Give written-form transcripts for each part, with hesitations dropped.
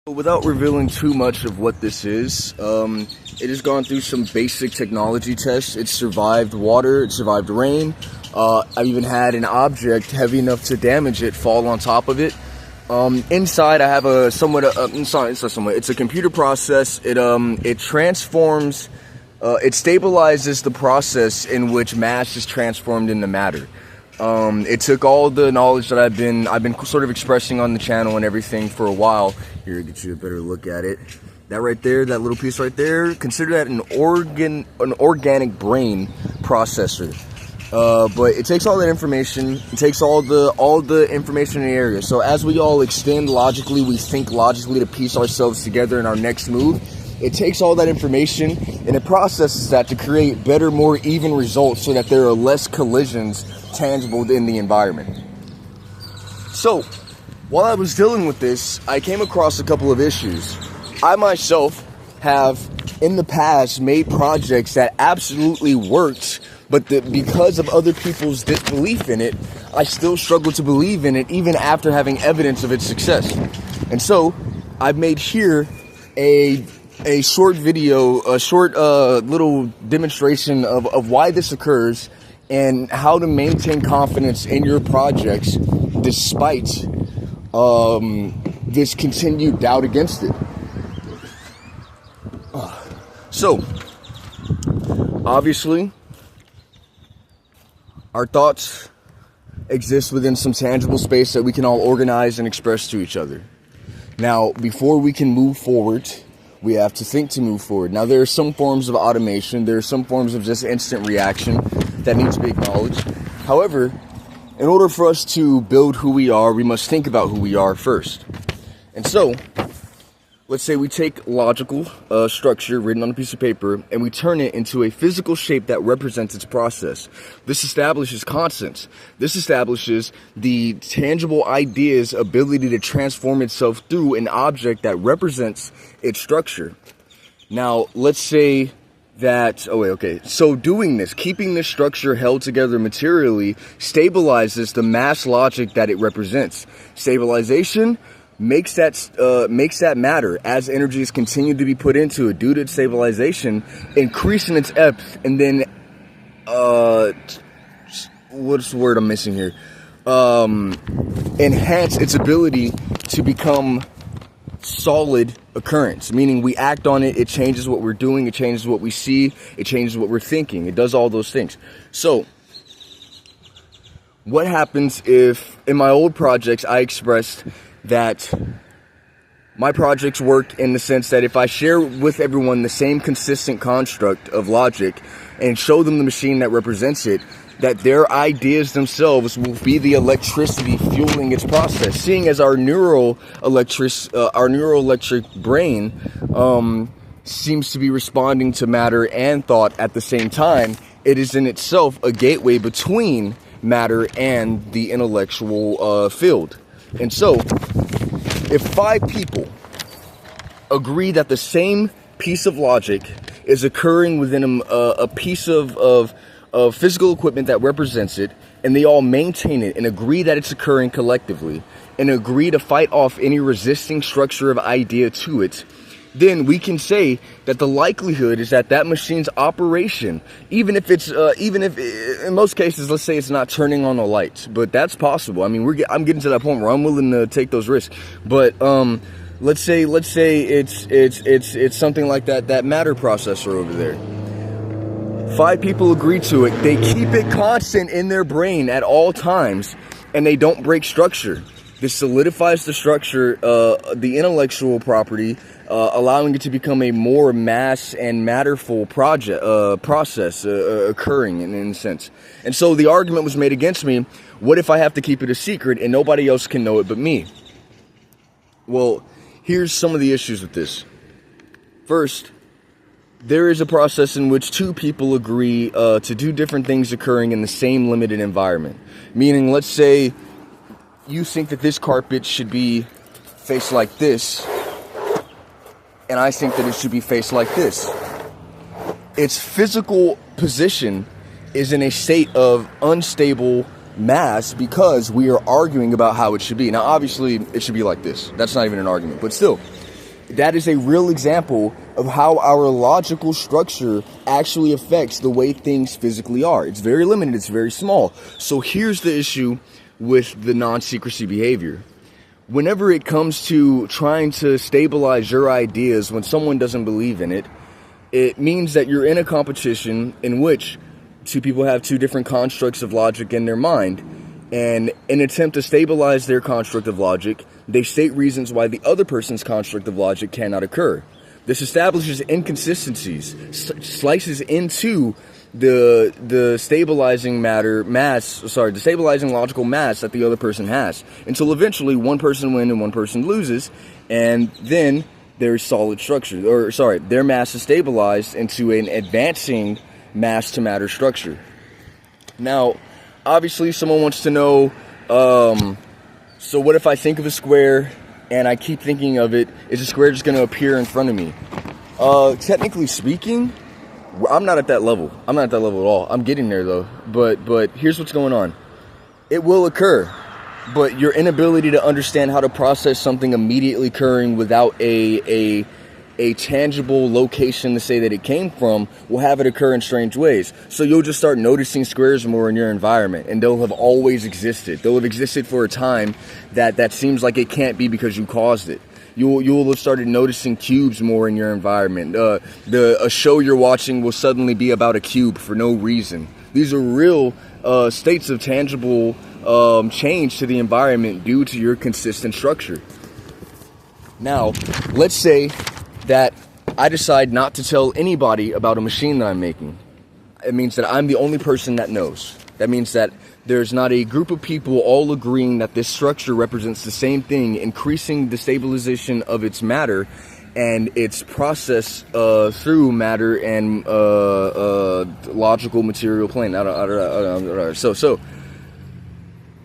Without revealing too much of what this is, it has gone through some basic technology tests. It's survived water, it survived rain. I've even had an object heavy enough to damage it fall on top of it. Inside I have it's a computer process. It transforms, it stabilizes the process in which mass is transformed into matter. It took all the knowledge that I've been sort of expressing on the channel and everything for a while. Here, get you a better look at it. That right there, that little piece right there, consider that an organic brain processor. But it takes all that information. It takes all the information in the area. So as we all extend logically, we think logically to piece ourselves together in our next move. It takes all that information and it processes that to create better, more even results so that there are less collisions tangible in the environment. So, while I was dealing with this, I came across a couple of issues. I myself have, in the past, made projects that absolutely worked, but because of other people's disbelief in it, I still struggle to believe in it even after having evidence of its success. And so, I've made here a short video, a short little demonstration of why this occurs and how to maintain confidence in your projects despite this continued doubt against it. So, obviously, our thoughts exist within some tangible space that we can all organize and express to each other. Now, before we can move forward, we have to think to move forward. Now, there are some forms of automation. There are some forms of just instant reaction that need to be acknowledged. However, in order for us to build who we are, we must think about who we are first. And so, let's say we take logical structure written on a piece of paper and we turn it into a physical shape that represents its process. This establishes constants. This establishes the tangible idea's ability to transform itself through an object that represents its structure. Now, let's say that, so doing this, keeping this structure held together materially, stabilizes the mass logic that it represents. Stabilization makes that matter as energies continue to be put into it due to its stabilization, increasing its depth, and then what's the word I'm missing here? Enhance its ability to become solid occurrence, meaning we act on it, it changes what we're doing, it changes what we see, it changes what we're thinking, it does all those things. So, what happens if, in my old projects, I expressed that my projects work in the sense that if I share with everyone the same consistent construct of logic and show them the machine that represents it, that their ideas themselves will be the electricity fueling its process. Seeing as our neural electric brain seems to be responding to matter and thought at the same time, it is in itself a gateway between matter and the intellectual field. And so, if 5 people agree that the same piece of logic is occurring within a piece of physical equipment that represents it, and they all maintain it and agree that it's occurring collectively, and agree to fight off any resisting structure of idea to it, then we can say that the likelihood is that that machine's operation, even if in most cases, let's say it's not turning on the lights, but that's possible. I mean, I'm getting to that point where I'm willing to take those risks. But let's say it's something like that matter processor over there. 5 people agree to it. They keep it constant in their brain at all times, and they don't break structure. This solidifies the structure, the intellectual property, allowing it to become a more mass and matterful process occurring in a sense. And so the argument was made against me, what if I have to keep it a secret and nobody else can know it but me? Well, here's some of the issues with this. First, there is a process in which 2 people agree to do different things occurring in the same limited environment. Meaning, let's say you think that this carpet should be faced like this, and I think that it should be faced like this. Its physical position is in a state of unstable mass because we are arguing about how it should be. Now, obviously, it should be like this. That's not even an argument, but still. that is a real example of how our logical structure actually affects the way things physically are. It's very limited, it's very small. So here's the issue with the non-secrecy behavior. Whenever it comes to trying to stabilize your ideas when someone doesn't believe in it, it means that you're in a competition in which two people have two different constructs of logic in their mind. And in an attempt to stabilize their construct of logic, they state reasons why the other person's construct of logic cannot occur. This establishes inconsistencies, slices into the stabilizing the stabilizing logical mass that the other person has, until eventually one person wins and one person loses, and then there's solid structure, their mass is stabilized into an advancing mass to matter structure. Now, obviously, someone wants to know, so what if I think of a square and I keep thinking of it, is the square just going to appear in front of me? Technically speaking, I'm not at that level. I'm not at that level at all. I'm getting there though. But here's what's going on. It will occur, but your inability to understand how to process something immediately occurring without a tangible location to say that it came from will have it occur in strange ways. So you'll just start noticing squares more in your environment, and they'll have always existed. They'll have existed for a time that seems like it can't be because you caused it. You'll have started noticing cubes more in your environment. A show you're watching will suddenly be about a cube for no reason. These are real states of tangible change to the environment due to your consistent structure. Now, let's say that I decide not to tell anybody about a machine that I'm making. It means that I'm the only person that knows. That means that there's not a group of people all agreeing that this structure represents the same thing, increasing the stabilization of its matter and its process through matter and logical material plane. So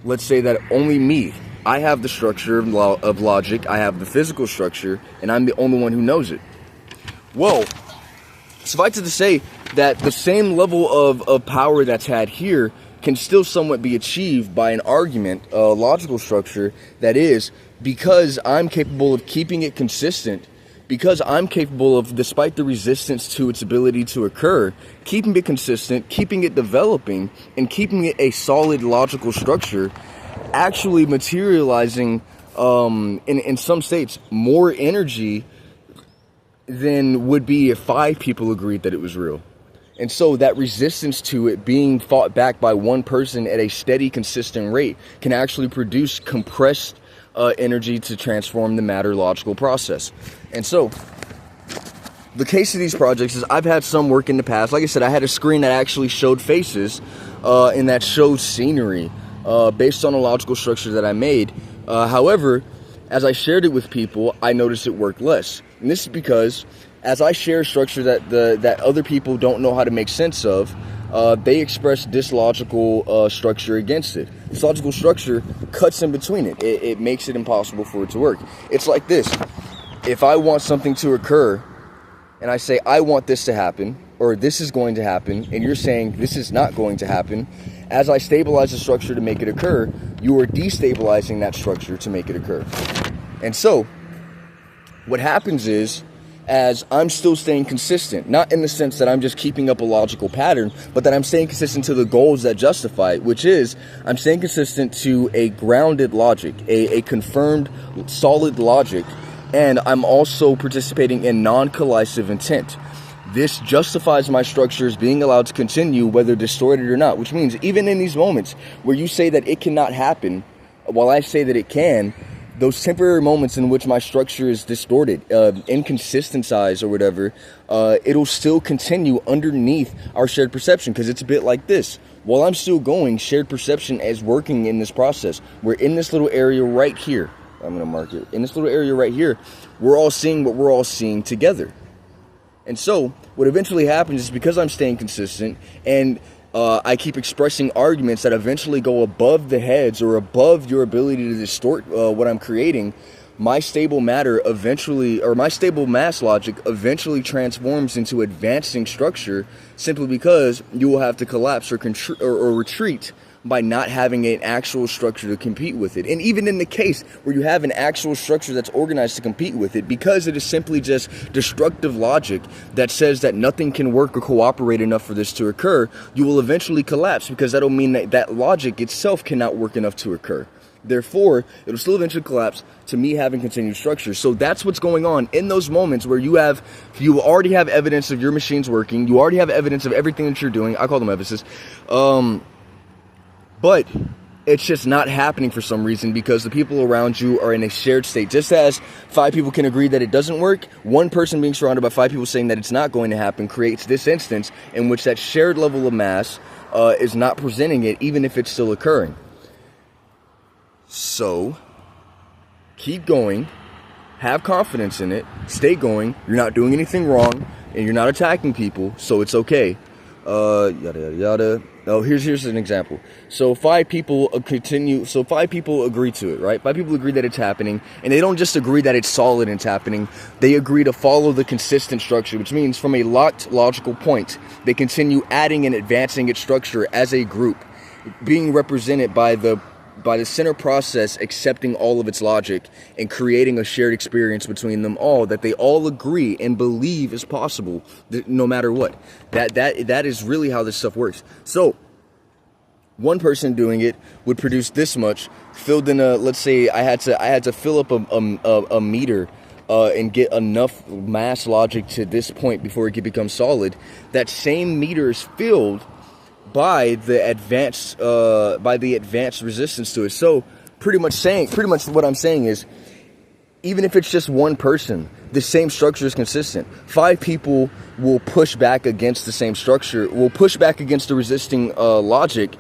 let's say that only me, I have the structure of logic, I have the physical structure, and I'm the only one who knows it. Well, suffice it to say that the same level of power that's had here can still somewhat be achieved by an argument, a logical structure, that is, because I'm capable of keeping it consistent, because I'm capable of, despite the resistance to its ability to occur, keeping it consistent, keeping it developing, and keeping it a solid logical structure, actually materializing, in some states, more energy than would be if 5 people agreed that it was real. And so that resistance to it being fought back by one person at a steady, consistent rate can actually produce compressed energy to transform the matter logical process. And so the case of these projects is I've had some work in the past. Like I said, I had a screen that actually showed faces and that showed scenery based on a logical structure that I made. However, as I shared it with people, I noticed it worked less. And this is because as I share a structure that other people don't know how to make sense of, they express this logical structure against it. This logical structure cuts in between it. It makes it impossible for it to work. It's like this. If I want something to occur, and I say, I want this to happen, or this is going to happen, and you're saying this is not going to happen, as I stabilize the structure to make it occur, you are destabilizing that structure to make it occur. And so, what happens is, as I'm still staying consistent, not in the sense that I'm just keeping up a logical pattern, but that I'm staying consistent to the goals that justify it, which is I'm staying consistent to a grounded logic, a confirmed solid logic, and I'm also participating in non-collisive intent. This justifies my structures being allowed to continue whether distorted or not, which means even in these moments where you say that it cannot happen, while I say that it can, those temporary moments in which my structure is distorted, inconsistentized or whatever, it'll still continue underneath our shared perception, because it's a bit like this. While I'm still going, shared perception is working in this process. We're in this little area right here. I'm going to mark it. In this little area right here, we're all seeing what we're all seeing together. And so what eventually happens is because I'm staying consistent and I keep expressing arguments that eventually go above the heads or above your ability to distort what I'm creating, my stable matter eventually, or my stable mass logic eventually transforms into advancing structure, simply because you will have to collapse or retreat by not having an actual structure to compete with it. And even in the case where you have an actual structure that's organized to compete with it, because it is simply just destructive logic that says that nothing can work or cooperate enough for this to occur, you will eventually collapse, because that'll mean that that logic itself cannot work enough to occur. Therefore, it'll still eventually collapse to me having continued structure. So that's what's going on in those moments where you already have evidence of your machines working. You already have evidence of everything that you're doing. I call them evidences. But it's just not happening for some reason, because the people around you are in a shared state. Just as 5 people can agree that it doesn't work, one person being surrounded by 5 people saying that it's not going to happen creates this instance in which that shared level of mass is not presenting it, even if it's still occurring. So, keep going, have confidence in it, stay going, you're not doing anything wrong, and you're not attacking people, so it's okay. Yada, yada, yada. Oh, here's an example. So 5 people agree to it, right? 5 people agree that it's happening, and they don't just agree that it's solid and it's happening, they agree to follow the consistent structure, which means from a locked logical point, they continue adding and advancing its structure as a group, being represented by the center process accepting all of its logic and creating a shared experience between them all that they all agree and believe is possible, no matter what. That is really how this stuff works. So one person doing it would produce this much, filled in let's say I had to fill up a meter and get enough mass logic to this point before it could become solid. That same meter is filled by the advanced resistance to it. So pretty much what I'm saying is, even if it's just one person, the same structure is consistent. 5 people will push back against the same structure, will push back against the resisting logic,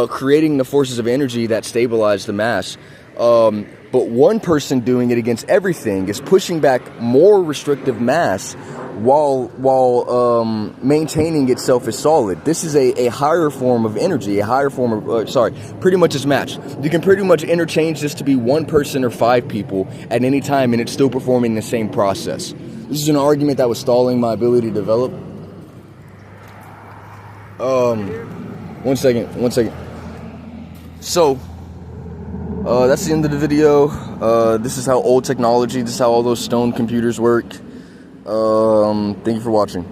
creating the forces of energy that stabilize the mass. But one person doing it against everything is pushing back more restrictive mass while maintaining itself as solid. This is a higher form of energy, a higher form of, pretty much is matched. You can pretty much interchange this to be one person or 5 people at any time, and it's still performing the same process. This is an argument that was stalling my ability to develop. One second. So, that's the end of the video. This is how old technology, this is how all those stone computers work. Thank you for watching.